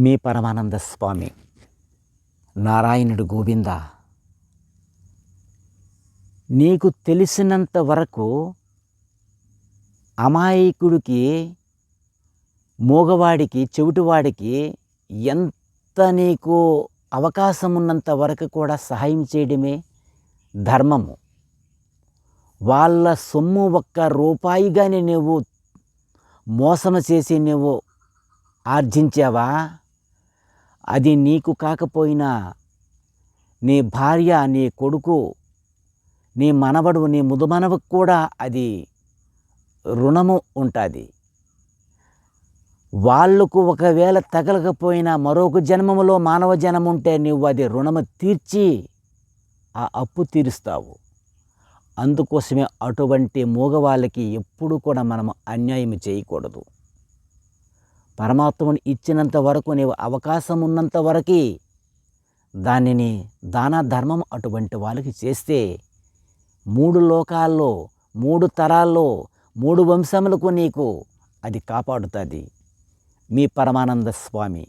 మీ పరమానంద స్వామి నారాయణుడు గోవింద. నీకు తెలిసినంత వరకు అమాయకుడికి, మూగవాడికి, చెవిటివాడికి ఎంత నీకు అవకాశం ఉన్నంత వరకు కూడా సహాయం చేయడమే ధర్మము. వాళ్ళ సొమ్ము ఒక్క రూపాయిగాని నువ్వు మోసము చేసి నువ్వు ఆర్జించావా, అది నీకు కాకపోయినా నీ భార్య, నీ కొడుకు, నీ మనవడు, నీ ముదుమనవకు కూడా అది రుణము ఉంటుంది. వాళ్ళకు ఒకవేళ తగలకపోయినా మరొక జన్మములో మానవ జన్మ ఉంటే నువ్వు అది రుణము తీర్చి ఆ అప్పు తీరుస్తావు. అందుకోసమే అటువంటి మూగవాళ్ళకి ఎప్పుడు కూడా మనము అన్యాయం చేయకూడదు. పరమాత్ముని ఇచ్చినంత వరకు, నీవు అవకాశం ఉన్నంత వరకు దానిని దాన ధర్మం అటువంటి వాళ్ళకి చేస్తే 3 లోకాల్లో, 3 తరాల్లో, 3 వంశములకు నీకు అది కాపాడుతుంది. మీ పరమానంద స్వామి.